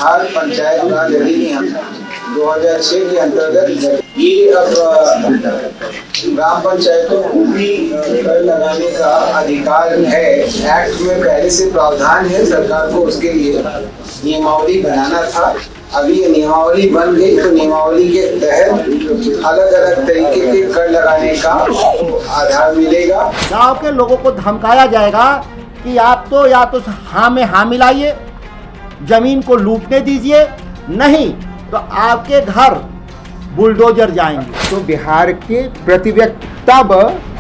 बिहार पंचायत राज अधिनियम 2006 के अंतर्गत ये अब ग्राम पंचायतों को भी कर लगाने का अधिकार है। एक्ट में पहले से प्रावधान है, सरकार को उसके लिए नियमावली बनाना था। अभी ये नियमावली बन गई तो नियमावली के तहत अलग अलग तरीके के कर लगाने का आधार मिलेगा। गांव के लोगों को धमकाया जाएगा कि आप तो या तो हाँ में हाँ मिलाइए, जमीन को लूटने दीजिए, नहीं तो आपके घर बुलडोजर जाएंगे। तो बिहार के प्रति व्यक्ति, तब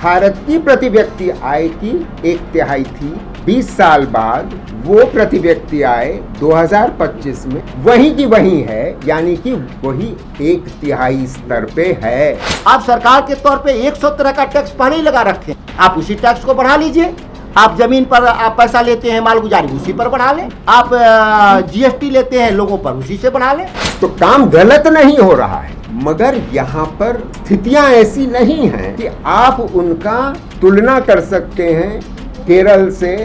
भारत की प्रति व्यक्ति आय की 1/3 थी। 20 साल बाद वो प्रति व्यक्ति आय 2025 में वही की वही है, यानी कि वही 1/3 स्तर पे है। आप सरकार के तौर पे 117 का टैक्स पहले ही लगा रखे, आप उसी टैक्स को बढ़ा लीजिए। आप जमीन पर आप पैसा लेते हैं मालगुजारी, उसी पर बढ़ा लें। आप जीएसटी लेते हैं लोगों पर, उसी से बढ़ा लें। तो काम गलत नहीं हो रहा है, मगर यहाँ पर स्थितियां ऐसी नहीं हैं कि आप उनका तुलना कर सकते हैं केरल से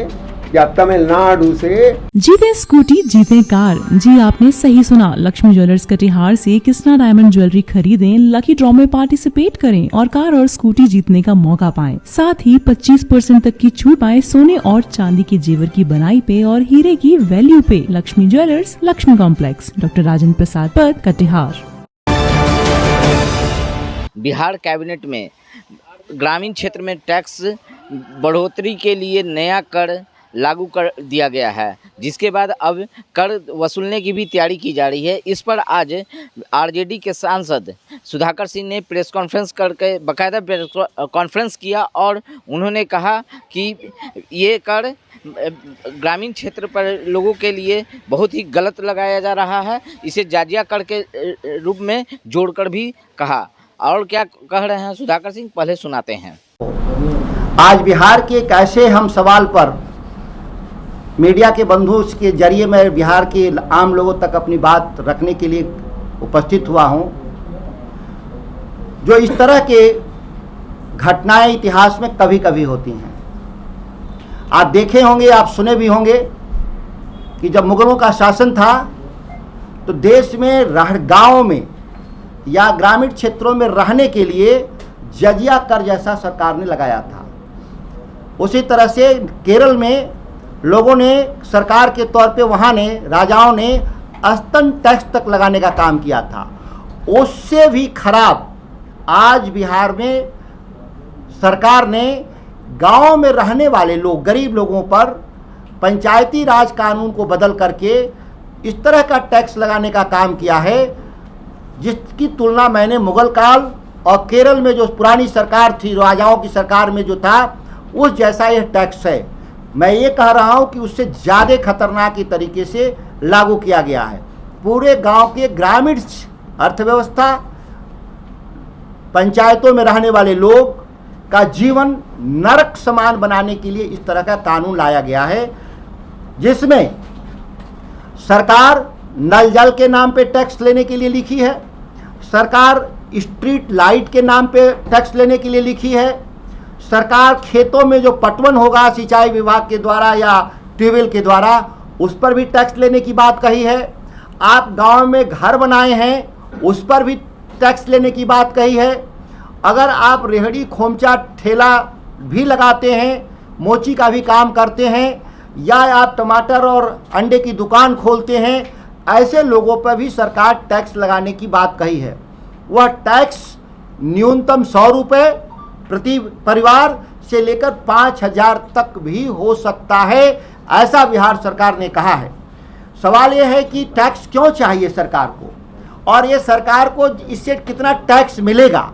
या तमिलनाडु से। जीते स्कूटी जीते कार। जी आपने सही सुना, लक्ष्मी ज्वेलर्स कटिहार से कृष्णा डायमंड ज्वेलरी खरीदें, लकी ड्रॉ में पार्टिसिपेट करें और कार और स्कूटी जीतने का मौका पाएं। साथ ही 25% तक की छूट पाएं सोने और चांदी के जेवर की बनाई पे और हीरे की वैल्यू पे। Lakshmi jewellers, Lakshmi complex, doctor Rajendra Prasad Path, Katihar. Bihar cabinet में ग्रामीण क्षेत्र में टैक्स बढ़ोतरी के लिए नया कर लागू कर दिया गया है, जिसके बाद अब कर वसूलने की भी तैयारी की जा रही है। इस पर आज आरजेडी के सांसद सुधाकर सिंह ने प्रेस कॉन्फ्रेंस करके बाकायदा प्रेस कॉन्फ्रेंस किया और उन्होंने कहा कि ये कर ग्रामीण क्षेत्र पर लोगों के लिए बहुत ही गलत लगाया जा रहा है। इसे जाजिया कर के रूप में जोड़कर भी कहा। और क्या कह रहे हैं सुधाकर सिंह, पहले सुनाते हैं। आज बिहार के एक ऐसे हम सवाल पर मीडिया के बंधुओं के जरिए मैं बिहार के आम लोगों तक अपनी बात रखने के लिए उपस्थित हुआ हूं। जो इस तरह के घटनाएं इतिहास में कभी कभी होती हैं। आप देखे होंगे, आप सुने भी होंगे कि जब मुगलों का शासन था तो देश में गाँव में या ग्रामीण क्षेत्रों में रहने के लिए जजिया कर जैसा सरकार ने लगाया था। उसी तरह से केरल में लोगों ने सरकार के तौर पे वहाँ ने राजाओं ने स्तन टैक्स तक लगाने का काम किया था। उससे भी खराब आज बिहार में सरकार ने गांव में रहने वाले लोग, गरीब लोगों पर पंचायती राज कानून को बदल करके इस तरह का टैक्स लगाने का काम किया है, जिसकी तुलना मैंने मुगल काल और केरल में जो पुरानी सरकार थी, राजाओं की सरकार में जो था, उस जैसा यह टैक्स है। मैं ये कह रहा हूँ कि उससे ज़्यादा खतरनाक तरीके से लागू किया गया है। पूरे गांव के ग्रामीण अर्थव्यवस्था, पंचायतों में रहने वाले लोग का जीवन नरक समान बनाने के लिए इस तरह का कानून लाया गया है, जिसमें सरकार नल जल के नाम पे टैक्स लेने के लिए लिखी है, सरकार स्ट्रीट लाइट के नाम पे टैक्स लेने के लिए लिखी है, सरकार खेतों में जो पटवन होगा सिंचाई विभाग के द्वारा या ट्यूबवेल के द्वारा, उस पर भी टैक्स लेने की बात कही है। आप गांव में घर बनाए हैं, उस पर भी टैक्स लेने की बात कही है। अगर आप रेहड़ी खोमचा ठेला भी लगाते हैं, मोची का भी काम करते हैं, या आप टमाटर और अंडे की दुकान खोलते हैं, ऐसे लोगों पर भी सरकार टैक्स लगाने की बात कही है। वह टैक्स न्यूनतम 100 रुपये प्रति परिवार से लेकर 5,000 तक भी हो सकता है, ऐसा बिहार सरकार ने कहा है। सवाल यह है कि टैक्स क्यों चाहिए सरकार को, और ये सरकार को इससे कितना टैक्स मिलेगा,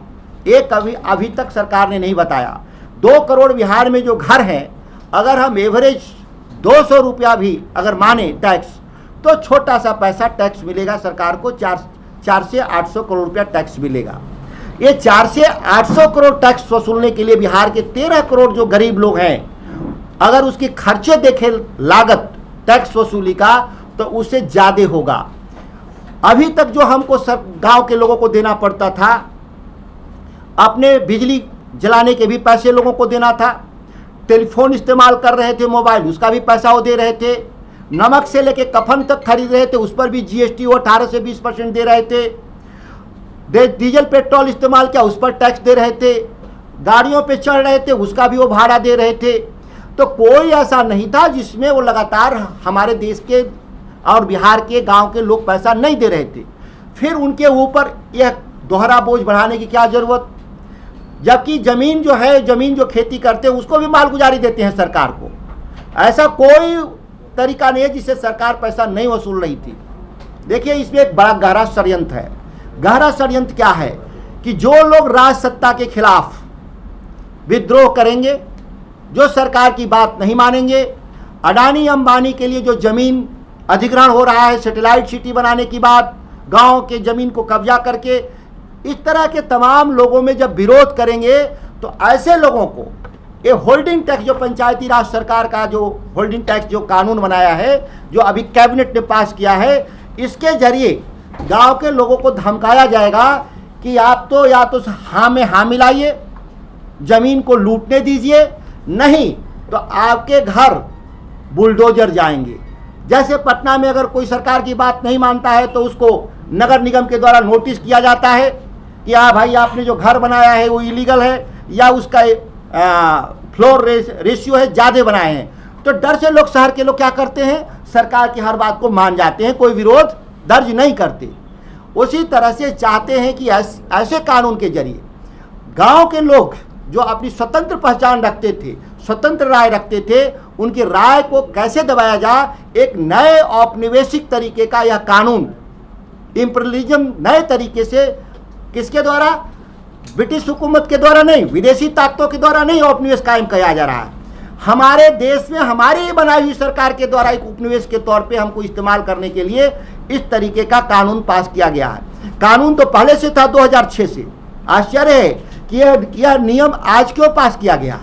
ये अभी तक सरकार ने नहीं बताया। 2 करोड़ बिहार में जो घर हैं, अगर हम एवरेज 200 रुपया भी अगर माने टैक्स, तो छोटा सा पैसा टैक्स मिलेगा सरकार को। 4 से 800 करोड़ रुपया टैक्स मिलेगा। ये 4 से 800 करोड़ टैक्स वसूलने के लिए बिहार के 13 करोड़ जो गरीब लोग हैं, अगर उसके खर्चे देखें लागत टैक्स वसूली का, तो उससे ज़्यादा होगा। अभी तक जो हमको गांव के लोगों को देना पड़ता था, अपने बिजली जलाने के भी पैसे लोगों को देना था, टेलीफोन इस्तेमाल कर रहे थे मोबाइल, उसका भी पैसा वो दे रहे थे, नमक से लेके कफन तक खरीद रहे थे, उस पर भी जीएसटी वो 18 से 20% दे रहे थे। डीजल पेट्रोल इस्तेमाल किया, उस पर टैक्स दे रहे थे। गाड़ियों पे चढ़ रहे थे, उसका भी वो भाड़ा दे रहे थे। तो कोई ऐसा नहीं था जिसमें वो लगातार हमारे देश के और बिहार के गांव के लोग पैसा नहीं दे रहे थे। फिर उनके ऊपर यह दोहरा बोझ बढ़ाने की क्या ज़रूरत, जबकि ज़मीन जो है, ज़मीन जो खेती करते हैं उसको भी मालगुजारी देते हैं सरकार को। ऐसा कोई तरीका नहीं है जिससे सरकार पैसा नहीं वसूल रही थी। देखिए, इसमें एक बड़ा गहरा षड्यंत्र है। गहरा षड्यंत्र क्या है कि जो लोग राज सत्ता के खिलाफ विद्रोह करेंगे, जो सरकार की बात नहीं मानेंगे, अडानी अंबानी के लिए जो जमीन अधिग्रहण हो रहा है सैटेलाइट सिटी बनाने की बात, गांव के जमीन को कब्जा करके, इस तरह के तमाम लोगों में जब विरोध करेंगे तो ऐसे लोगों को ये होल्डिंग टैक्स, जो पंचायती राज सरकार का जो होल्डिंग टैक्स जो कानून बनाया है, जो अभी कैबिनेट ने पास किया है, इसके जरिए गांव के लोगों को धमकाया जाएगा कि आप तो या तो हाँ में हाँ मिलाइए, जमीन को लूटने दीजिए, नहीं तो आपके घर बुलडोजर जाएंगे। जैसे पटना में अगर कोई सरकार की बात नहीं मानता है तो उसको नगर निगम के द्वारा नोटिस किया जाता है कि हाँ भाई, आपने जो घर बनाया है वो इलीगल है या उसका फ्लोर रेशियो है ज़्यादा बनाए हैं। तो डर से लोग, शहर के लोग क्या करते हैं, सरकार की हर बात को मान जाते हैं, कोई विरोध दर्ज नहीं करते। उसी तरह से चाहते हैं कि ऐसे कानून के जरिए गांव के लोग जो अपनी स्वतंत्र पहचान रखते थे, स्वतंत्र राय रखते थे, उनकी राय को कैसे दबाया जाए। एक नए औपनिवेशिक तरीके का यह कानून, इंपीरियलिज्म, नए तरीके से, किसके द्वारा, ब्रिटिश हुकूमत के द्वारा नहीं, विदेशी ताकतों के द्वारा नहीं औपनिवेश कायम किया जा रहा है। हमारे देश में हमारी बनाई हुई सरकार के द्वारा एक उपनिवेश के तौर पे हमको इस्तेमाल करने के लिए इस तरीके का कानून पास किया गया है। कानून तो पहले से था 2006 से। आश्चर्य है कि यह नियम आज क्यों पास किया गया,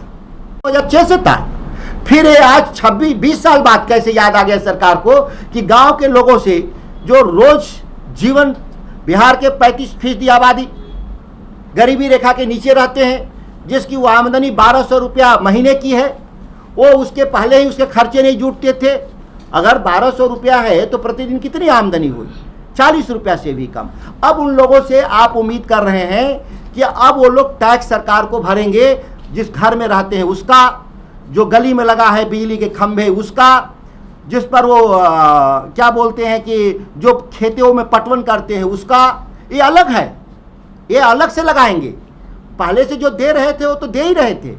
2006 से था। फिर ये आज 26-20 साल बाद कैसे याद आ गया सरकार को कि गांव के लोगों से जो रोज जीवन, बिहार के 35% आबादी गरीबी रेखा के नीचे रहते हैं, जिसकी वो आमदनी 1200 रुपया महीने की है, वो उसके पहले ही उसके खर्चे नहीं जुटते थे। अगर 1200 रुपया है तो प्रतिदिन कितनी आमदनी हुई, 40 रुपया से भी कम। अब उन लोगों से आप उम्मीद कर रहे हैं कि अब वो लोग टैक्स सरकार को भरेंगे, जिस घर में रहते हैं उसका, जो गली में लगा है बिजली के खंभे उसका, जिस पर वो क्या बोलते हैं कि जो खेतों में पटवन करते हैं उसका। ये अलग है, ये अलग से लगाएंगे। पहले से जो दे रहे थे वो तो दे ही रहे थे।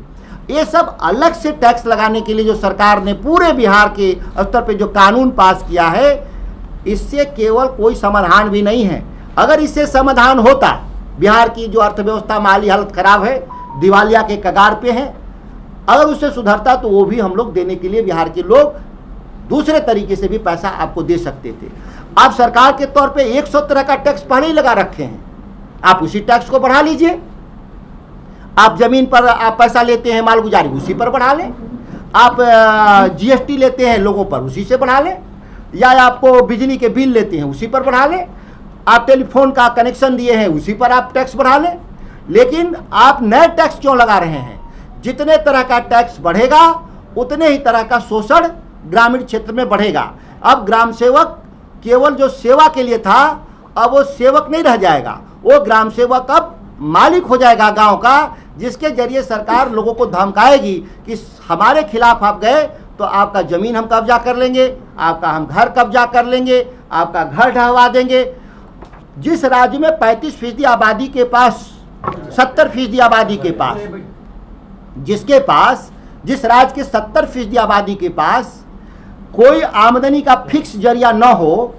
ये सब अलग से टैक्स लगाने के लिए जो सरकार ने पूरे बिहार के स्तर पे जो कानून पास किया है, इससे केवल कोई समाधान भी नहीं है। अगर इससे समाधान होता, बिहार की जो अर्थव्यवस्था, माली हालत खराब है, दिवालिया के कगार पे है, अगर उससे सुधरता तो वो भी हम लोग देने के लिए बिहार के लोग दूसरे तरीके से भी पैसा आपको दे सकते थे। आप सरकार के तौर पे 117 का टैक्स पहले ही लगा रखे हैं, आप उसी टैक्स को बढ़ा लीजिए। आप जमीन पर आप पैसा लेते हैं मालगुजारी, उसी पर बढ़ा लें। आप जीएसटी लेते हैं लोगों पर, उसी से बढ़ा लें। या आपको बिजली के बिल लेते हैं, उसी पर बढ़ा लें। आप टेलीफोन का कनेक्शन दिए हैं, उसी पर आप टैक्स बढ़ा लें। लेकिन आप नए टैक्स क्यों लगा रहे हैं? जितने तरह का टैक्स बढ़ेगा उतने ही तरह का शोषण ग्रामीण क्षेत्र में बढ़ेगा। अब ग्राम सेवक केवल जो सेवा के लिए था, अब वो सेवक नहीं रह जाएगा, वो ग्राम सेवक अब मालिक हो जाएगा गांव का, जिसके जरिए सरकार लोगों को धमकाएगी कि हमारे खिलाफ आप गए तो आपका ज़मीन हम कब्जा कर लेंगे, आपका हम घर कब्जा कर लेंगे, आपका घर ढहवा देंगे। जिस राज्य में 35% आबादी के पास, 70% आबादी के पास, जिसके पास, जिस राज्य के 70% आबादी के पास कोई आमदनी का फिक्स जरिया न हो,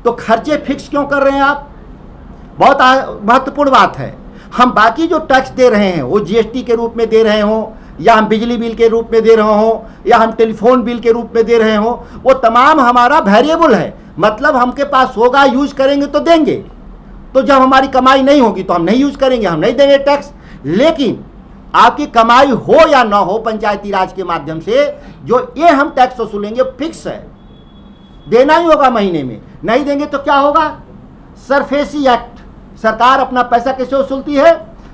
तो खर्चे फिक्स क्यों कर रहे हैं आप? बहुत महत्वपूर्ण बात है। हम बाकी जो टैक्स दे रहे हैं, वो जीएसटी के रूप में दे रहे हों, या हम बिजली बिल के रूप में दे रहे हों, या हम टेलीफोन बिल के रूप में दे रहे हों, वो तमाम हमारा वेरिएबल है। मतलब हमके पास होगा, यूज करेंगे तो देंगे। तो जब हमारी कमाई नहीं होगी तो हम नहीं यूज करेंगे, हम नहीं देंगे टैक्स। लेकिन आपकी कमाई हो या ना हो, पंचायती राज के माध्यम से जो ये हम टैक्स वसूलेंगे फिक्स है, देना ही होगा महीने में। नहीं देंगे तो क्या होगा? SARFAESI act. सरकार अपना पैसा कैसे वसूलती है?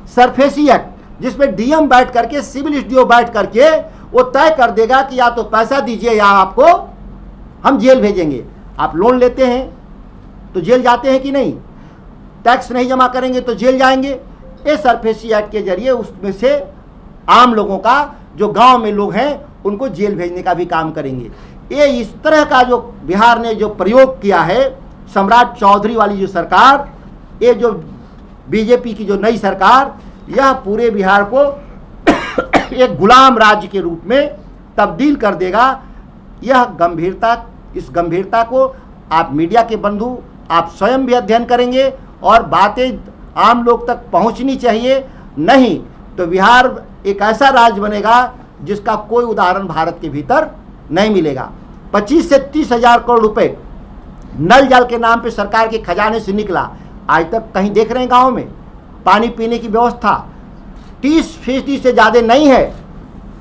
सरफेसी एक्ट, जिसमें डीएम बैठ करके, सिविल एसडीओ बैठ करके वो तय कर देगा कि या तो पैसा दीजिए या आपको हम जेल भेजेंगे। आप लोन लेते हैं तो जेल जाते हैं कि नहीं, टैक्स नहीं जमा करेंगे तो जेल जाएंगे। ये सरफेसी एक्ट के जरिए उसमें से आम लोगों का, जो गांव में लोग हैं, उनको जेल भेजने का भी काम करेंगे। ये इस तरह का जो बिहार ने जो प्रयोग किया है, सम्राट चौधरी वाली जो सरकार, ये जो बीजेपी की जो नई सरकार, यह पूरे बिहार को एक गुलाम राज्य के रूप में तब्दील कर देगा। यह गंभीरता, इस गंभीरता को आप मीडिया के बंधु, आप स्वयं भी अध्ययन करेंगे और बातें आम लोग तक पहुंचनी चाहिए। नहीं तो बिहार एक ऐसा राज्य बनेगा जिसका कोई उदाहरण भारत के भीतर नहीं मिलेगा। 25 से 30 हजार करोड़ रुपए नल जल के नाम पे सरकार के खजाने से निकला, आज तक कहीं देख रहे हैं गाँव में पानी पीने की व्यवस्था 30% से ज़्यादा नहीं है।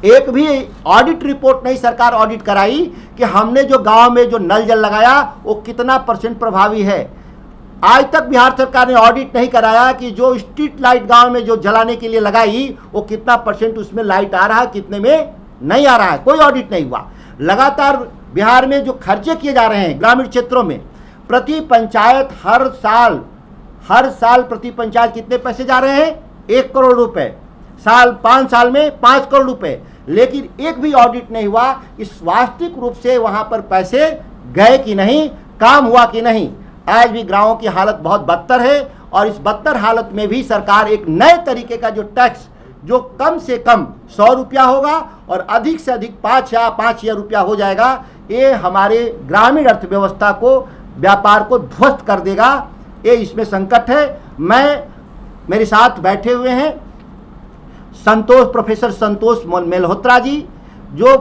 एक भी ऑडिट रिपोर्ट नहीं सरकार ऑडिट कराई कि हमने जो गांव में जो नल जल लगाया वो कितना % प्रभावी है। आज तक बिहार सरकार ने ऑडिट नहीं कराया कि जो स्ट्रीट लाइट गांव में जो जलाने के लिए लगाई वो कितना % उसमें लाइट आ रहा है, कितने में नहीं आ रहा है, कोई ऑडिट नहीं हुआ। लगातार बिहार में जो खर्चे किए जा रहे हैं ग्रामीण क्षेत्रों में, प्रति पंचायत हर साल प्रति पंचायत कितने पैसे जा रहे हैं, 1 करोड़ रुपए, 5 साल में 5 करोड़ रुपए, लेकिन एक भी ऑडिट नहीं हुआ इस वास्तविक रूप से वहां पर पैसे गए कि नहीं, काम हुआ कि नहीं। आज भी गांवों की हालत बहुत बदतर है और इस बदतर हालत में भी सरकार एक नए तरीके का जो टैक्स, जो कम से कम 100 रुपया होगा और अधिक से अधिक 5,000 रुपया हो जाएगा, ये हमारे ग्रामीण अर्थव्यवस्था को, व्यापार को ध्वस्त कर देगा। ये इसमें संकट है। मेरे साथ बैठे हुए हैं प्रोफेसर संतोष मल्होत्रा जी, जो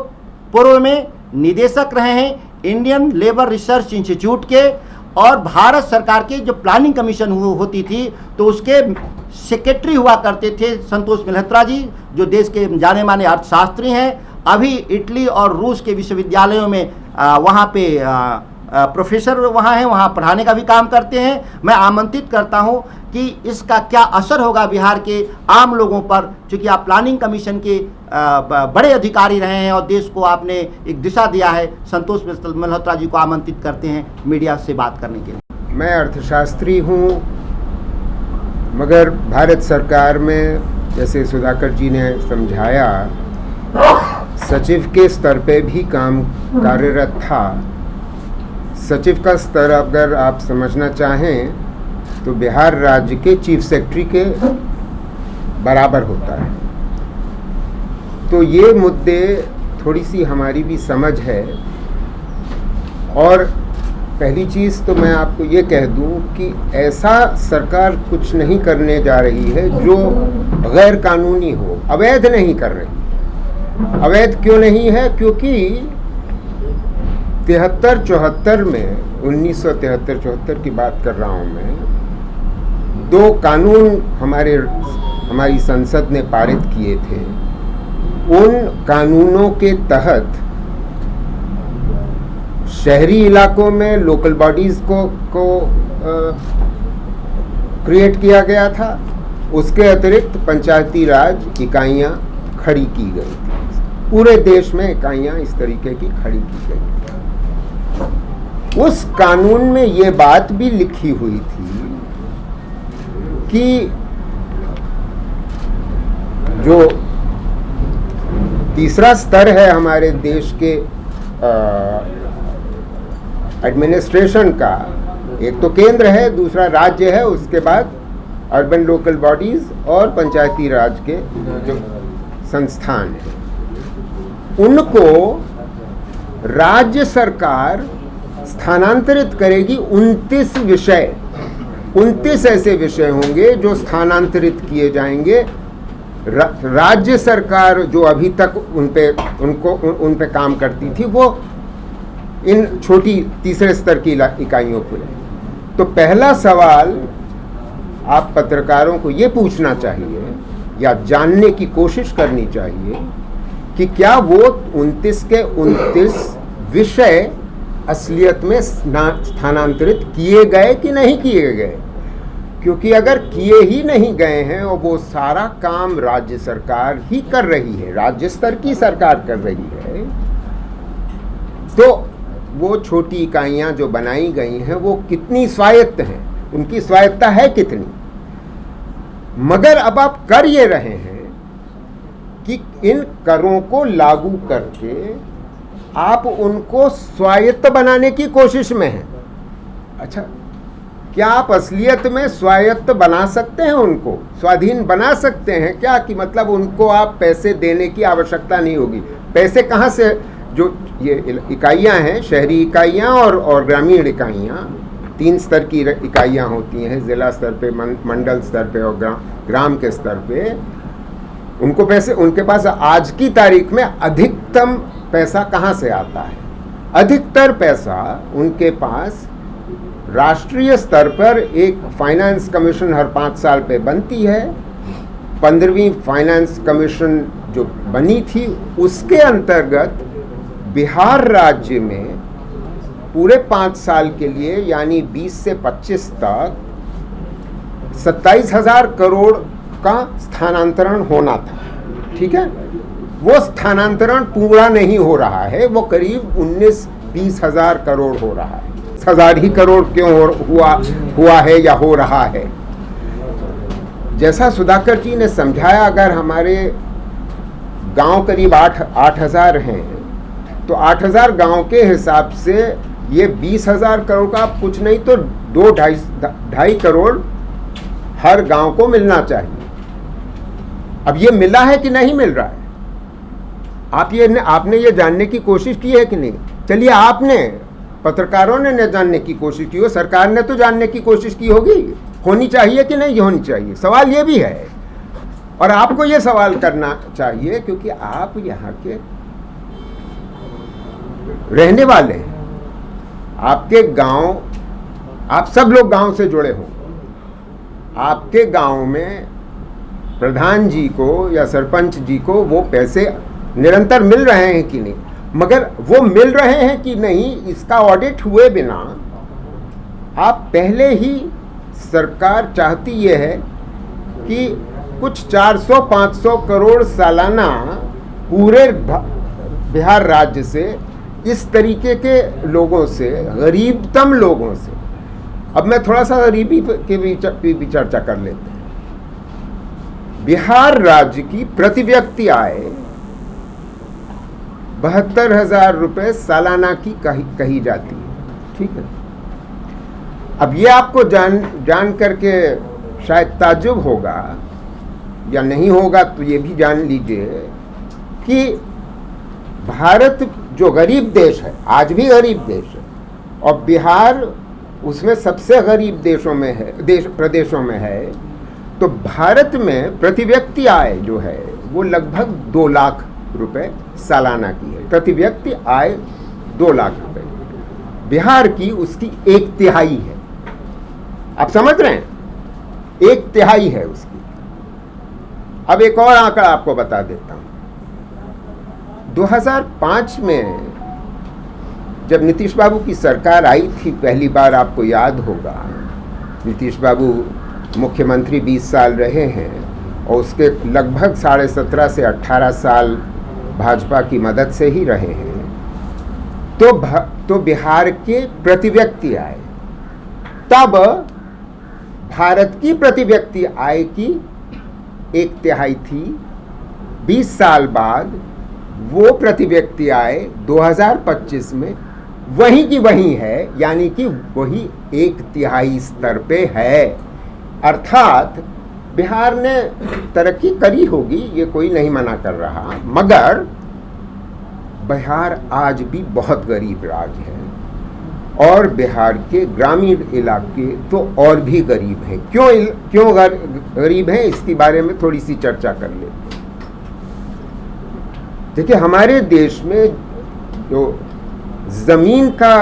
पूर्व में निदेशक रहे हैं इंडियन लेबर रिसर्च इंस्टीट्यूट के, और भारत सरकार के जो प्लानिंग कमीशन होती थी तो उसके सेक्रेटरी हुआ करते थे संतोष मल्होत्रा जी, जो देश के जाने माने अर्थशास्त्री हैं। अभी इटली और रूस के विश्वविद्यालयों में वहाँ पे प्रोफेसर वहाँ हैं, वहाँ पढ़ाने का भी काम करते हैं। मैं आमंत्रित करता हूँ कि इसका क्या असर होगा बिहार के आम लोगों पर, क्योंकि आप प्लानिंग कमीशन के बड़े अधिकारी रहे हैं और देश को आपने एक दिशा दिया है। संतोष मल्होत्रा जी को आमंत्रित करते हैं मीडिया से बात करने के लिए। मैं अर्थशास्त्री हूँ, मगर भारत सरकार में जैसे सुधाकर जी ने समझाया, सचिव के स्तर पे भी काम कार्यरत था। सचिव का स्तर अगर आप समझना चाहें तो बिहार राज्य के चीफ सेक्रेटरी के बराबर होता है। तो ये मुद्दे थोड़ी सी हमारी भी समझ है। और पहली चीज़ तो मैं आपको ये कह दूं कि ऐसा सरकार कुछ नहीं करने जा रही है जो गैर कानूनी हो, अवैध नहीं कर रही। अवैध क्यों नहीं है? क्योंकि 73-74 में, 1973-74 की बात कर रहा हूँ मैं, 2 कानून हमारी संसद ने पारित किए थे। उन कानूनों के तहत शहरी इलाकों में लोकल बॉडीज़ को क्रिएट किया गया था। उसके अतिरिक्त पंचायती राज इकाइयाँ खड़ी की गई थी। पूरे देश में इकाइयाँ इस तरीके की खड़ी की गई थी। उस कानून में ये बात भी लिखी हुई थी कि जो तीसरा स्तर है हमारे देश के एडमिनिस्ट्रेशन का, एक तो केंद्र है, दूसरा राज्य है, उसके बाद अर्बन लोकल बॉडीज और पंचायती राज के जो संस्थान हैं, उनको राज्य सरकार स्थानांतरित करेगी। 29 ऐसे विषय होंगे जो स्थानांतरित किए जाएंगे। राज्य सरकार जो अभी तक उन पे काम करती थी, वो इन छोटी तीसरे स्तर की इकाइयों को। तो पहला सवाल आप पत्रकारों को ये पूछना चाहिए या जानने की कोशिश करनी चाहिए कि क्या वो 29 के 29 विषय असलियत में स्थानांतरित किए गए कि नहीं किए गए। क्योंकि अगर किए ही नहीं गए हैं और वो सारा काम राज्य सरकार ही कर रही है, राज्य स्तर की सरकार कर रही है, तो वो छोटी इकाइयाँ जो बनाई गई हैं वो कितनी स्वायत्त हैं, उनकी स्वायत्तता है कितनी। मगर अब आप कर ये रहे हैं कि इन करों को लागू करके आप उनको स्वायत्त बनाने की कोशिश में हैं। अच्छा, क्या आप असलियत में स्वायत्त बना सकते हैं, उनको स्वाधीन बना सकते हैं क्या? कि मतलब उनको आप पैसे देने की आवश्यकता नहीं होगी। पैसे कहाँ से, जो ये इकाइयाँ हैं, शहरी इकाइयाँ और ग्रामीण इकाइयाँ, 3 स्तर की इकाइयाँ होती हैं, ज़िला स्तर पे, मंडल स्तर पे और ग्राम के स्तर पे। उनको पैसे, उनके पास आज की तारीख में अधिकतम पैसा कहाँ से आता है? अधिकतर पैसा उनके पास राष्ट्रीय स्तर पर एक फाइनेंस कमीशन हर 5 साल पे बनती है। 15वीं फाइनेंस कमीशन जो बनी थी उसके अंतर्गत बिहार राज्य में पूरे 5 साल के लिए, यानी 20 से 25 तक 27,000 करोड़ का स्थानांतरण होना था। ठीक है, वो स्थानांतरण पूरा नहीं हो रहा है, वो करीब 19-20 हजार करोड़ हो रहा है। 1000 ही करोड़ क्यों हुआ है या हो रहा है? जैसा सुधाकर जी ने समझाया, अगर हमारे गांव करीब 8,000 हैं तो 8,000 गांव के हिसाब से ये 20,000 करोड़ का कुछ नहीं तो 2-2.5 करोड़ हर गांव को मिलना चाहिए। अब ये मिला है कि नहीं मिल रहा है? आपने ये जानने की कोशिश की है कि नहीं? चलिए, आपने, पत्रकारों ने न जानने की कोशिश की हो, सरकार ने तो जानने की कोशिश की होगी, होनी चाहिए कि नहीं होनी चाहिए। सवाल ये भी है, और आपको ये सवाल करना चाहिए क्योंकि आप यहाँ के रहने वाले हैं। आपके गांव, आप सब लोग गांव से जुड़े हो, आपके गांव में प्रधान जी को या सरपंच जी को वो पैसे निरंतर मिल रहे हैं कि नहीं? मगर वो मिल रहे हैं कि नहीं, इसका ऑडिट हुए बिना आप पहले ही, सरकार चाहती ये है कि कुछ 400-500 करोड़ सालाना पूरे बिहार राज्य से, इस तरीके के लोगों से, गरीबतम लोगों से। अब मैं थोड़ा सा गरीबी के भी चर्चा कर लेते हैं। बिहार राज्य की प्रति व्यक्ति आय 72,000 रुपये सालाना की कही जाती है। ठीक है, अब ये आपको जान करके शायद ताज्जुब होगा या नहीं होगा, तो ये भी जान लीजिए कि भारत जो गरीब देश है, आज भी गरीब देश है, और बिहार उसमें सबसे गरीब देशों में है, प्रदेशों में है। तो भारत में प्रति व्यक्ति आय जो है वो लगभग 2 लाख रुपए सालाना की है। प्रति व्यक्ति आय 2 लाख रुपए, बिहार की उसकी 1/3 है। आप समझ रहे हैं, 1/3 है उसकी। अब एक और आंकड़ा आपको बता देता हूं। 2005 में जब नीतीश बाबू की सरकार आई थी पहली बार, आपको याद होगा, नीतीश बाबू मुख्यमंत्री 20 साल रहे हैं और उसके लगभग 17.5 से 18 साल भाजपा की मदद से ही रहे हैं। तो बिहार के प्रति व्यक्ति आय, तब भारत की प्रति व्यक्ति आय की 1/3 थी। 20 साल बाद वो प्रति व्यक्ति आय 2025 में वही की वही है, यानी कि वही 1/3 स्तर पे है। अर्थात बिहार ने तरक्की करी होगी, ये कोई नहीं मना कर रहा, मगर बिहार आज भी बहुत गरीब राज्य है और बिहार के ग्रामीण इलाके तो और भी गरीब हैं। क्यों गरीब हैं, इसके बारे में थोड़ी सी चर्चा कर लेते हैं। देखिए, हमारे देश में जो जमीन का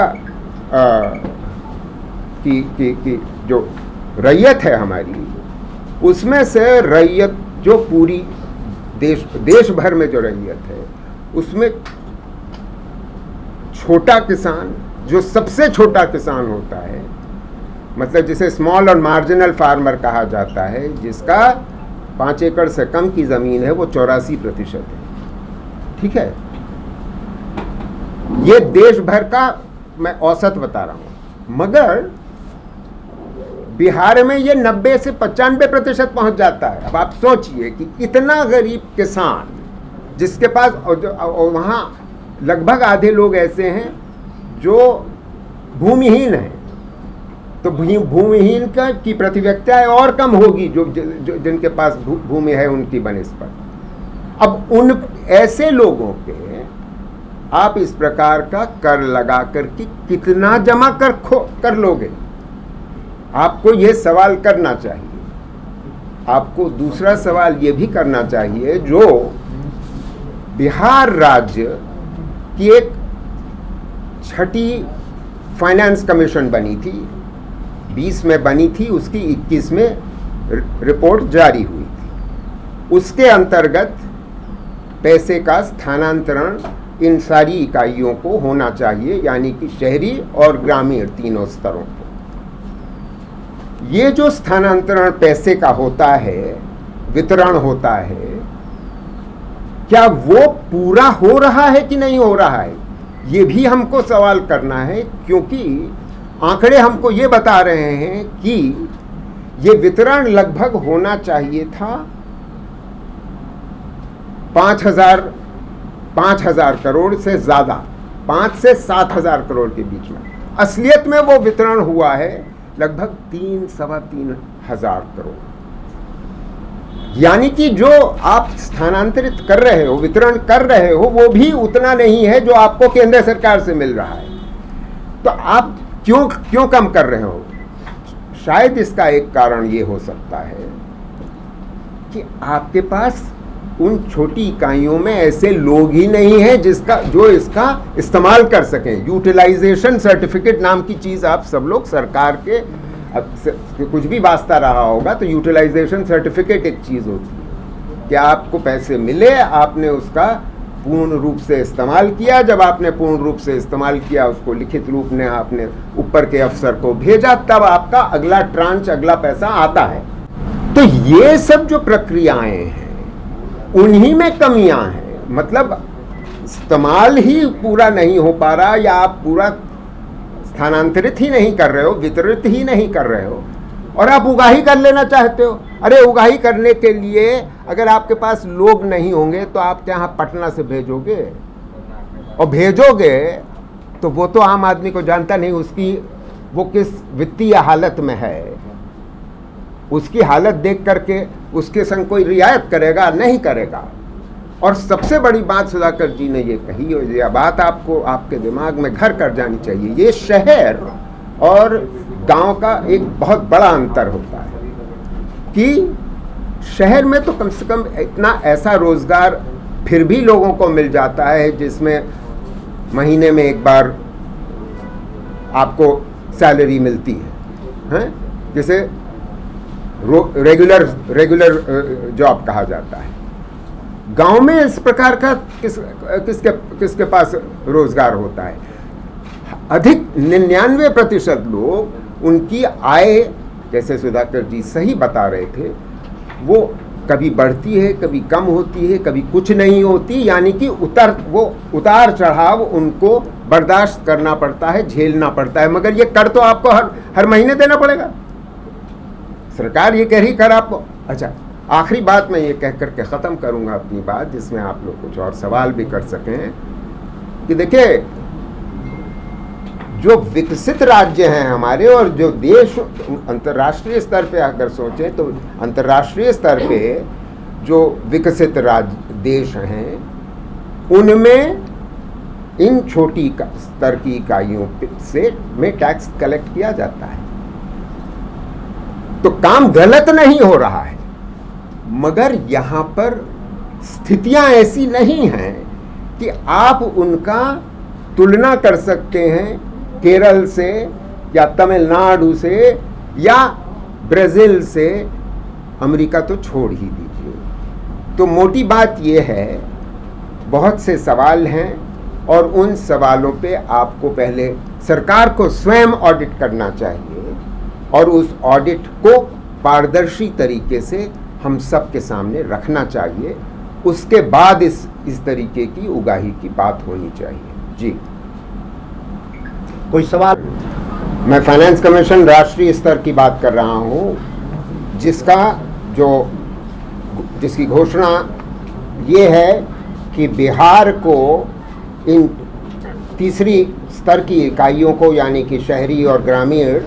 की जो रैयत है हमारी, उसमें से रैयत जो पूरी देश भर में जो रैयत है, उसमें छोटा किसान, जो सबसे छोटा किसान होता है, मतलब जिसे स्मॉल और मार्जिनल फार्मर कहा जाता है, जिसका 5 एकड़ से कम की ज़मीन है, वो 84% है। ठीक है, ये देश भर का मैं औसत बता रहा हूँ, मगर बिहार में ये 90 से 95% पहुंच जाता है। अब आप सोचिए कि इतना गरीब किसान जिसके पास, और वहाँ लगभग आधे लोग ऐसे हैं जो भूमिहीन हैं, तो भूमिहीन की प्रतिव्यक्ति और कम होगी जो जिनके पास भूमि है उनकी बनिस्बत। अब उन ऐसे लोगों के आप इस प्रकार का कर लगा कर के कितना जमा कर लोगे? आपको ये सवाल करना चाहिए। आपको दूसरा सवाल ये भी करना चाहिए, जो बिहार राज्य की एक छठी फाइनेंस कमीशन बनी थी, 20 में बनी थी, उसकी 21 में रिपोर्ट जारी हुई थी। उसके अंतर्गत पैसे का स्थानांतरण इन सारी इकाइयों को होना चाहिए, यानी कि शहरी और ग्रामीण तीनों स्तरों को। ये जो स्थानांतरण पैसे का होता है, वितरण होता है, क्या वो पूरा हो रहा है कि नहीं हो रहा है, ये भी हमको सवाल करना है, क्योंकि आंकड़े हमको ये बता रहे हैं कि ये वितरण लगभग होना चाहिए था 5,000 करोड़ से ज़्यादा, 5 से 7,000 करोड़ के बीच में। असलियत में वो वितरण हुआ है लगभग 3-3.25 हजार करोड़। यानी कि जो आप स्थानांतरित कर रहे हो, वितरण कर रहे हो, वो भी उतना नहीं है जो आपको केंद्र सरकार से मिल रहा है। तो आप क्यों कम कर रहे हो? शायद इसका एक कारण ये हो सकता है कि आपके पास उन छोटी इकाइयों में ऐसे लोग ही नहीं हैं जो इसका इस्तेमाल कर सकें। यूटिलाइजेशन सर्टिफिकेट नाम की चीज़ आप सब लोग सरकार के कुछ भी वास्ता रहा होगा, तो यूटिलाइजेशन सर्टिफिकेट एक चीज़ होती है कि आपको पैसे मिले, आपने उसका पूर्ण रूप से इस्तेमाल किया। जब आपने पूर्ण रूप से इस्तेमाल किया, उसको लिखित रूप में आपने ऊपर के अफसर को भेजा, तब आपका अगला ट्रांच, अगला पैसा आता है। तो ये सब जो प्रक्रियाएं हैं, उन्हीं में कमियां हैं। मतलब इस्तेमाल ही पूरा नहीं हो पा रहा, या आप पूरा स्थानांतरित ही नहीं कर रहे हो, वितरित ही नहीं कर रहे हो, और आप उगाही कर लेना चाहते हो। अरे उगाही करने के लिए अगर आपके पास लोग नहीं होंगे तो आप क्या पटना से भेजोगे? और भेजोगे तो वो तो आम आदमी को जानता नहीं उसकी वो किस वित्तीय हालत में है। उसकी हालत देख करके उसके संग कोई रियायत करेगा? नहीं करेगा। और सबसे बड़ी बात सुधाकर जी ने ये कही, और यह बात आपको आपके दिमाग में घर कर जानी चाहिए, ये शहर और गांव का एक बहुत बड़ा अंतर होता है कि शहर में तो कम से कम इतना ऐसा रोजगार फिर भी लोगों को मिल जाता है जिसमें महीने में एक बार आपको सैलरी मिलती है, जिसे रेगुलर जॉब कहा जाता है। गांव में इस प्रकार का किसके पास रोजगार होता है? अधिक 99% लोग, उनकी आय, जैसे सुधाकर जी सही बता रहे थे, वो कभी बढ़ती है, कभी कम होती है, कभी कुछ नहीं होती। यानी कि उतार चढ़ाव उनको बर्दाश्त करना पड़ता है, झेलना पड़ता है। मगर ये कर तो आपको हर महीने देना पड़ेगा। सरकार ये कह रही कर आपको। अच्छा, आखिरी बात मैं ये कह करके ख़त्म करूँगा अपनी बात, जिसमें आप लोग कुछ और सवाल भी कर सकें, कि देखिए जो विकसित राज्य हैं हमारे, और जो देश अंतर्राष्ट्रीय स्तर पे अगर सोचें तो अंतर्राष्ट्रीय स्तर पे जो विकसित देश हैं, उनमें इन छोटी स्तर की इकाइयों से में टैक्स कलेक्ट किया जाता है। तो काम गलत नहीं हो रहा है, मगर यहाँ पर स्थितियाँ ऐसी नहीं हैं कि आप उनका तुलना कर सकते हैं केरल से या तमिलनाडु से या ब्राज़ील से। अमेरिका तो छोड़ ही दीजिए। तो मोटी बात यह है, बहुत से सवाल हैं, और उन सवालों पे आपको पहले सरकार को स्वयं ऑडिट करना चाहिए, और उस ऑडिट को पारदर्शी तरीके से हम सब के सामने रखना चाहिए। उसके बाद इस तरीके की उगाही की बात होनी चाहिए। जी। कोई सवाल? मैं फाइनेंस कमीशन राष्ट्रीय स्तर की बात कर रहा हूँ, जिसकी घोषणा ये है कि बिहार को इन तीसरी स्तर की इकाइयों को यानी कि शहरी और ग्रामीण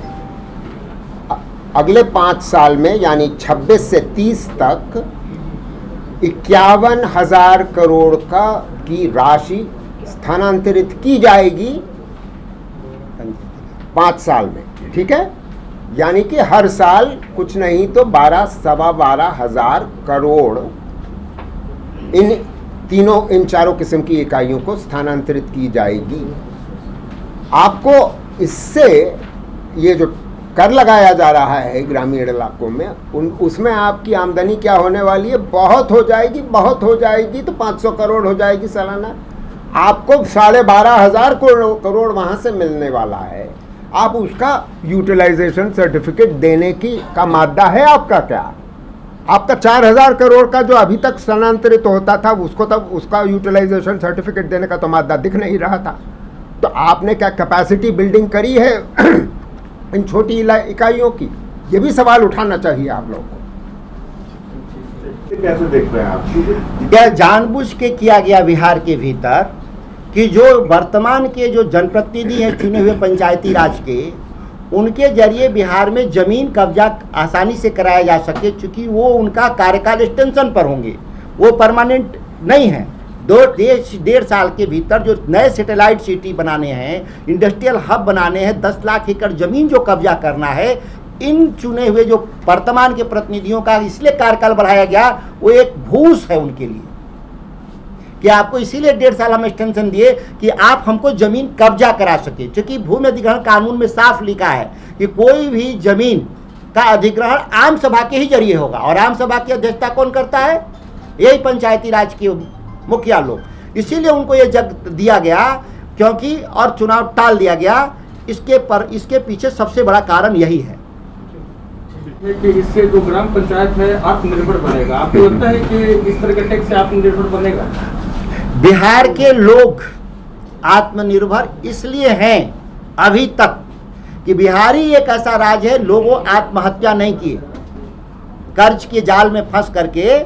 अगले 5 साल में यानी 26 से 30 तक 51,000 करोड़ की राशि स्थानांतरित की जाएगी 5 साल में, ठीक है। यानी कि हर साल कुछ नहीं तो 12,000 करोड़ इन चारों किस्म की इकाइयों को स्थानांतरित की जाएगी। आपको इससे ये जो कर लगाया जा रहा है ग्रामीण इलाकों में उसमें आपकी आमदनी क्या होने वाली है, बहुत हो जाएगी तो 500 करोड़ हो जाएगी सालाना। आपको 12,500 करोड़ वहाँ से मिलने वाला है। आप उसका यूटिलाइजेशन सर्टिफिकेट देने का मादा है आपका क्या? आपका 4,000 करोड़ का जो अभी तक स्थानांतरित होता था उसका यूटिलाइजेशन सर्टिफिकेट देने का तो मादा दिख नहीं रहा था। तो आपने क्या कैपेसिटी बिल्डिंग करी है इन छोटी इकाइयों की? ये भी सवाल उठाना चाहिए आप लोगों को। कैसे देख रहे हैं आप? यह जानबूझ के किया गया बिहार के भीतर कि जो वर्तमान के जो जनप्रतिनिधि हैं चुने हुए पंचायती राज के, उनके जरिए बिहार में जमीन कब्जा आसानी से कराया जा सके, चूंकि वो उनका कार्यकाल एक्सटेंशन पर होंगे, वो परमानेंट नहीं है। 1.5 साल के भीतर जो नए सैटेलाइट सिटी बनाने हैं, इंडस्ट्रियल हब बनाने हैं, 10 लाख एकड़ जमीन जो कब्जा करना है, इन चुने हुए जो वर्तमान के प्रतिनिधियों का इसलिए कार्यकाल बढ़ाया गया, वो एक घूस है उनके लिए कि आपको इसीलिए 1.5 साल हम एक्सटेंशन दिए कि आप हमको जमीन कब्जा करा सके। क्योंकि भूमि अधिग्रहण कानून में साफ लिखा है कि कोई भी जमीन का अधिग्रहण आम सभा के ही जरिए होगा, और आम सभा की अध्यक्षता कौन करता है? यही पंचायती राज के मुखिया लोग। इसीलिए उनको ये जग दिया गया क्योंकि, और चुनाव टाल दिया गया। इसके पीछे सबसे बड़ा कारण यही है कि इससे जो ग्राम पंचायत है आत्मनिर्भर बनेगा। आपको लगता है कि इस तरह के टैक्स से आत्मनिर्भर बनेगा? बिहार के लोग आत्मनिर्भर इसलिए हैं अभी तक कि बिहारी एक ऐसा राज्य है, लोगों आत्महत्या नहीं किए, कर्ज के जाल में फंस करके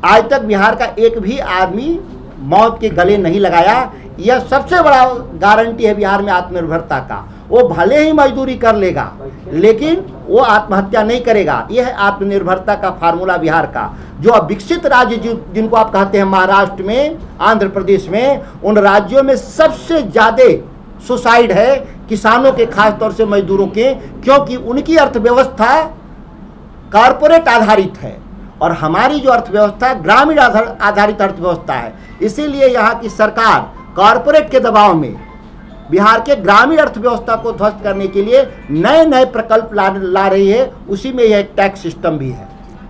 आज तक बिहार का एक भी आदमी मौत के गले नहीं लगाया। यह सबसे बड़ा गारंटी है बिहार में आत्मनिर्भरता का। वो भले ही मजदूरी कर लेगा लेकिन वो आत्महत्या नहीं करेगा। यह है आत्मनिर्भरता का फार्मूला बिहार का। जो अब विकसित राज्य जिनको आप कहते हैं महाराष्ट्र में, आंध्र प्रदेश में, उन राज्यों में सबसे ज़्यादा सुसाइड है किसानों के, खास तौर से मजदूरों के, क्योंकि उनकी अर्थव्यवस्था कारपोरेट आधारित है और हमारी जो अर्थव्यवस्था ग्रामीण आधारित अर्थव्यवस्था है। इसीलिए यहाँ की सरकार कारपोरेट के दबाव में बिहार के ग्रामीण अर्थव्यवस्था को ध्वस्त करने के लिए नए नए प्रकल्प ला रही है। उसी में यह टैक्स सिस्टम भी है।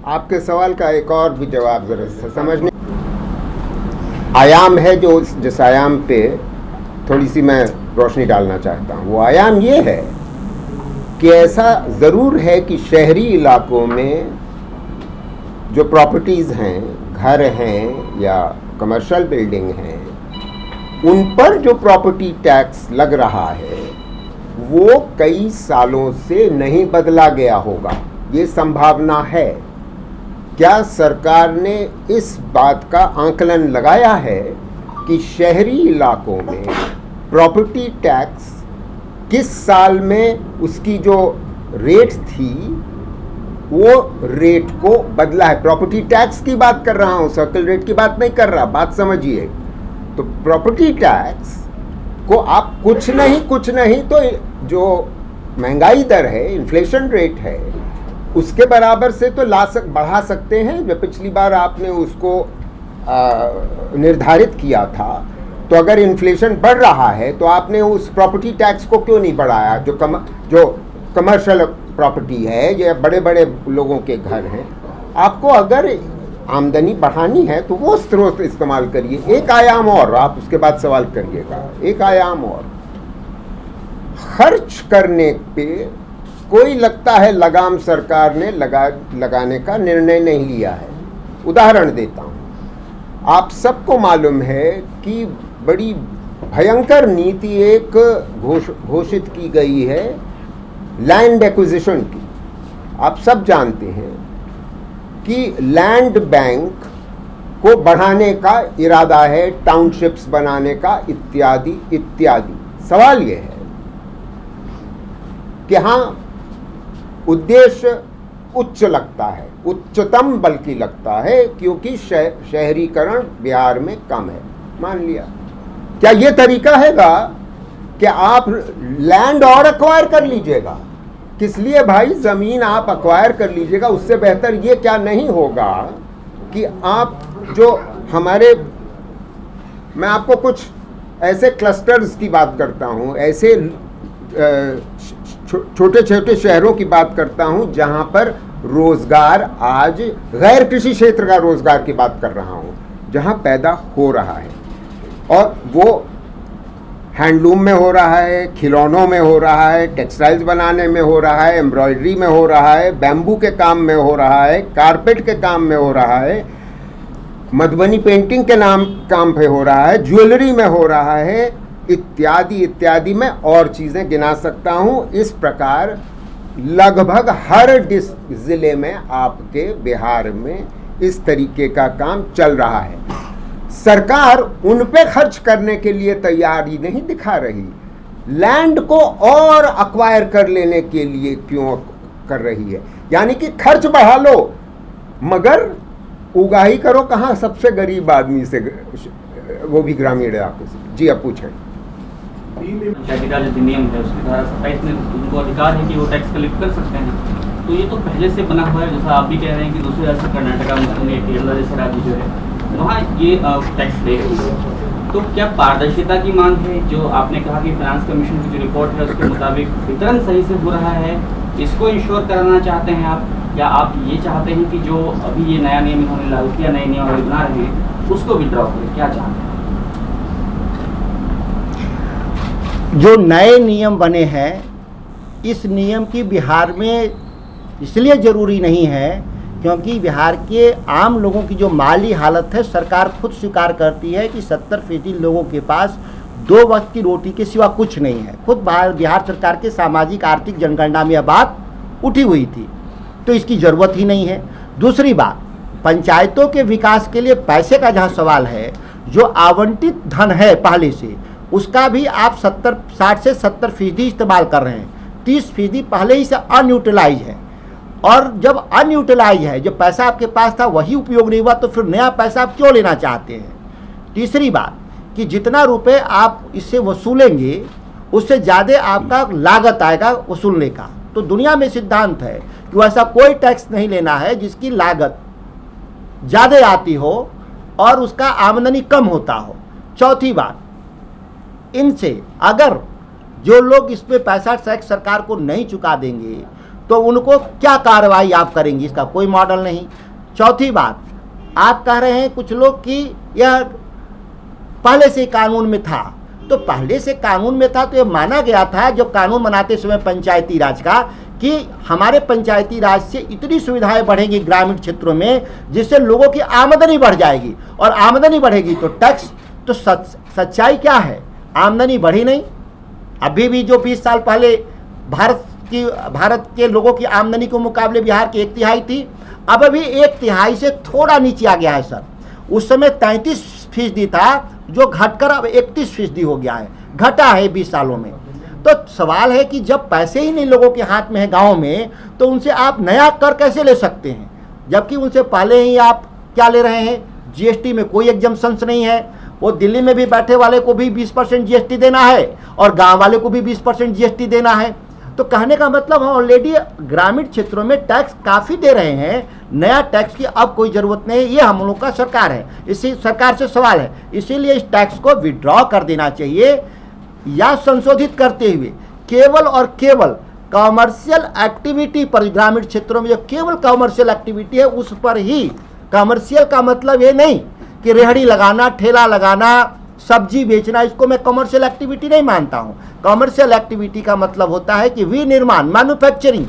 आपके सवाल का एक और भी जवाब जरा समझने आयाम है, जो जिस आयाम पे थोड़ी सी मैं रोशनी डालना चाहता हूँ। वो आयाम ये है कि ऐसा ज़रूर है कि शहरी इलाकों में जो प्रॉपर्टीज़ हैं, घर हैं या कमर्शियल बिल्डिंग हैं, उन पर जो प्रॉपर्टी टैक्स लग रहा है वो कई सालों से नहीं बदला गया होगा। ये संभावना है। क्या सरकार ने इस बात का आकलन लगाया है कि शहरी इलाकों में प्रॉपर्टी टैक्स किस साल में उसकी जो रेट थी वो रेट को बदला है? प्रॉपर्टी टैक्स की बात कर रहा हूँ, सर्कल रेट की बात नहीं कर रहा, बात समझिए। तो प्रॉपर्टी टैक्स को आप कुछ नहीं तो जो महंगाई दर है, इन्फ्लेशन रेट है, उसके बराबर से तो बढ़ा सकते हैं। जो पिछली बार आपने उसको निर्धारित किया था, तो अगर इन्फ्लेशन बढ़ रहा है तो आपने उस प्रॉपर्टी टैक्स को क्यों नहीं बढ़ाया? जो कमर्शियल प्रॉपर्टी है या बड़े बड़े लोगों के घर हैं, आपको अगर आमदनी बढ़ानी है तो वो स्रोत इस्तेमाल करिए। एक आयाम और, आप उसके बाद सवाल करिएगा। एक आयाम और, खर्च करने पे कोई लगता है लगाम सरकार ने लगाने का निर्णय नहीं लिया है। उदाहरण देता हूँ, आप सबको मालूम है कि बड़ी भयंकर नीति एक घोषित की गई है लैंड एक्विजिशन की। आप सब जानते हैं कि लैंड बैंक को बढ़ाने का इरादा है, टाउनशिप्स बनाने का, इत्यादि इत्यादि। सवाल यह है कि हाँ, उद्देश्य उच्च लगता है, उच्चतम बल्कि लगता है, क्योंकि शहरीकरण बिहार में कम है। मान लिया, क्या ये तरीका हैगा कि आप लैंड और एक्वायर कर लीजिएगा? किस लिए भाई ज़मीन आप एक्वायर कर लीजिएगा? उससे बेहतर ये क्या नहीं होगा कि आप जो हमारे, मैं आपको कुछ ऐसे क्लस्टर्स की बात करता हूँ, ऐसे छोटे छोटे शहरों की बात करता हूँ जहाँ पर रोजगार, आज गैर कृषि क्षेत्र का रोजगार की बात कर रहा हूँ, जहाँ पैदा हो रहा है, और वो हैंडलूम में हो रहा है, खिलौनों में हो रहा है, टेक्सटाइल्स बनाने में हो रहा है, एम्ब्रॉयडरी में हो रहा है, बैम्बू के काम में हो रहा है, कारपेट के काम में हो रहा है, मधुबनी पेंटिंग के काम पे हो रहा है, ज्वेलरी में हो रहा है, इत्यादि इत्यादि। में और चीज़ें गिना सकता हूँ। इस प्रकार लगभग हर ज़िले में आपके बिहार में इस तरीके का काम चल रहा है। सरकार उन पे खर्च करने के लिए तैयारी नहीं दिखा रही, लैंड को और अक्वायर कर लेने के लिए क्यों कर रही है? यानी कि खर्च बढ़ा लो मगर उगाही करो कहाँ? सबसे गरीब आदमी से, वो भी ग्रामीण इलाके से। जी आप पूछें। पंचायती राज अधिनियम है, उसकी धारा 27 में उनको अधिकार है कि वो टैक्स कलेक्ट कर सकते हैं। तो ये तो पहले से बना हुआ है, जैसा आप भी कह रहे हैं कि दूसरे राज्य से कर्नाटका में, केरला जैसे राज्य जो है वहाँ ये टैक्स दे रही है। तो क्या पारदर्शिता की मांग है? जो आपने कहा कि फाइनेंस कमीशन की जो रिपोर्ट है उसके मुताबिक वितरण सही से हो रहा है, इसको इंश्योर कराना चाहते हैं आप, या आप ये चाहते हैं कि जो अभी ये नया नियम इन्होंने लागू किया, नए नियम बना रहे हैं, उसको विड्रॉ करें? क्या चाहते हैं? जो नए नियम बने हैं, इस नियम की बिहार में इसलिए ज़रूरी नहीं है क्योंकि बिहार के आम लोगों की जो माली हालत है, सरकार खुद स्वीकार करती है कि 70% लोगों के पास 2 वक्त की रोटी के सिवा कुछ नहीं है। खुद बिहार सरकार के सामाजिक आर्थिक जनगणना में यह बात उठी हुई थी, तो इसकी ज़रूरत ही नहीं है। दूसरी बात, पंचायतों के विकास के लिए पैसे का जहाँ सवाल है, जो आवंटित धन है पहले से, उसका भी आप 60 से 70% इस्तेमाल कर रहे हैं। 30% पहले ही से अनयूटिलाइज है, और जब अनयूटिलाइज है, जब पैसा आपके पास था वही उपयोग नहीं हुआ, तो फिर नया पैसा आप क्यों लेना चाहते हैं? तीसरी बात कि जितना रुपए आप इससे वसूलेंगे उससे ज़्यादा आपका लागत आएगा वसूलने का। तो दुनिया में सिद्धांत है कि ऐसा कोई टैक्स नहीं लेना है जिसकी लागत ज़्यादा आती हो और उसका आमदनी कम होता हो। चौथी बात, इनसे अगर जो लोग इस पे पैसा टैक्स सरकार को नहीं चुका देंगे तो उनको क्या कार्रवाई आप करेंगे? इसका कोई मॉडल नहीं। चौथी बात, आप कह रहे हैं कुछ लोग कि यह पहले से कानून में था, तो पहले से कानून में था तो यह माना गया था जब कानून बनाते समय पंचायती राज का कि हमारे पंचायती राज से इतनी सुविधाएं बढ़ेंगी ग्रामीण क्षेत्रों में जिससे लोगों की आमदनी बढ़ जाएगी, और आमदनी बढ़ेगी तो टैक्स। तो सच्चाई क्या है? आमदनी बढ़ी नहीं। अभी भी जो 20 साल पहले भारत के लोगों की आमदनी के मुकाबले बिहार की 1/3 थी, अब अभी 1/3 से थोड़ा नीचे आ गया है सर। उस समय 33% था जो घटकर अब 31% हो गया है, घटा है 20 सालों में। तो सवाल है कि जब पैसे ही नहीं लोगों के हाथ में है गाँव में, तो उनसे आप नया कर कैसे ले सकते हैं? जबकि उनसे पहले ही आप क्या ले रहे हैं? जीएसटी में कोई एग्जम्पशंस नहीं है। वो दिल्ली में भी बैठे वाले को भी 20% जीएसटी देना है और गांव वाले को भी 20% जीएसटी देना है। तो कहने का मतलब हम ऑलरेडी ग्रामीण क्षेत्रों में टैक्स काफ़ी दे रहे हैं, नया टैक्स की अब कोई ज़रूरत नहीं है। ये हम लोग का सरकार है, इसी सरकार से सवाल है। इसीलिए इस टैक्स को विड्रॉ कर देना चाहिए या संशोधित करते हुए केवल और केवल कॉमर्शियल एक्टिविटी पर, ग्रामीण क्षेत्रों में जो केवल कॉमर्शियल एक्टिविटी है उस पर ही। कॉमर्शियल का मतलब ये नहीं कि रेहड़ी लगाना, ठेला लगाना, सब्जी बेचना, इसको मैं कॉमर्शियल एक्टिविटी नहीं मानता हूँ। कॉमर्शियल एक्टिविटी का मतलब होता है कि विनिर्माण, मैन्युफैक्चरिंग,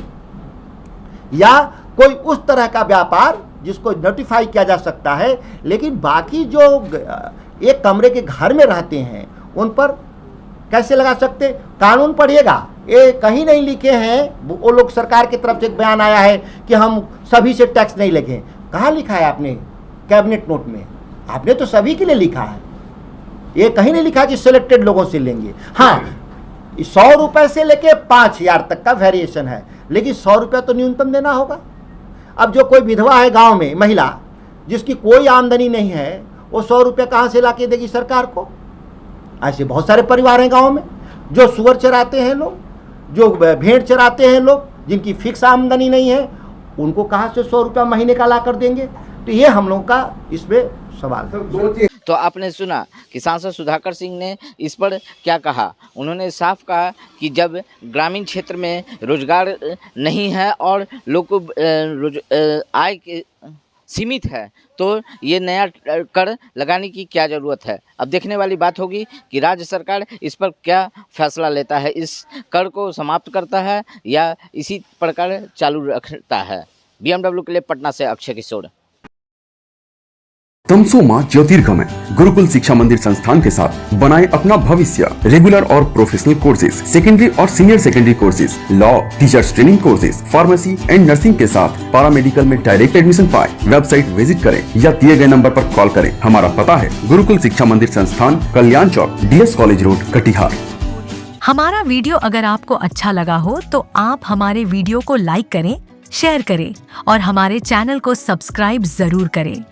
या कोई उस तरह का व्यापार जिसको नोटिफाई किया जा सकता है। लेकिन बाकी जो एक कमरे के घर में रहते हैं उन पर कैसे लगा सकते? कानून पढ़िएगा, ये कहीं नहीं लिखे हैं। वो लोग सरकार की तरफ से एक बयान आया है कि हम सभी से टैक्स नहीं लेंगे। कहाँ लिखा है आपने कैबिनेट नोट में? आपने तो सभी के लिए लिखा है, ये कहीं नहीं लिखा कि सिलेक्टेड लोगों से लेंगे। हाँ, 100 रुपए से लेके 5,000 तक का वेरिएशन है, लेकिन 100 रुपये तो न्यूनतम देना होगा। अब जो कोई विधवा है गांव में, महिला जिसकी कोई आमदनी नहीं है, वो 100 रुपये कहाँ से ला के देगी सरकार को? ऐसे बहुत सारे परिवार हैं गांव में, जो सुअर चराते हैं लोग, जो भेड़ चराते हैं लोग, जिनकी फिक्स आमदनी नहीं है, उनको कहाँ से 100 रुपया महीने का ला कर देंगे? तो ये हम लोग का इसमें सवाल है। तो आपने सुना कि सांसद सुधाकर सिंह ने इस पर क्या कहा। उन्होंने साफ कहा कि जब ग्रामीण क्षेत्र में रोजगार नहीं है और लोग को आय सीमित है, तो ये नया कर लगाने की क्या ज़रूरत है। अब देखने वाली बात होगी कि राज्य सरकार इस पर क्या फैसला लेता है, इस कर को समाप्त करता है या इसी प्रकार चालू रखता है। BMW के लिए पटना से अक्षय किशोर। तमसोमा ज्योतिर्गमय गुरुकुल शिक्षा मंदिर संस्थान के साथ बनाए अपना भविष्य। रेगुलर और प्रोफेशनल कोर्सेज, सेकेंडरी और senior secondary courses, law, teachers training courses, pharmacy and nursing के साथ पैरामेडिकल में डायरेक्ट एडमिशन पाए। वेबसाइट विजिट करें या दिए गए नंबर पर कॉल करें। हमारा पता है गुरुकुल शिक्षा मंदिर संस्थान, कल्याण चौक, DS कॉलेज रोड, कटिहार। हमारा वीडियो अगर आपको अच्छा लगा हो तो आप हमारे वीडियो को लाइक करें, शेयर करें और हमारे चैनल को सब्सक्राइब जरूर करें।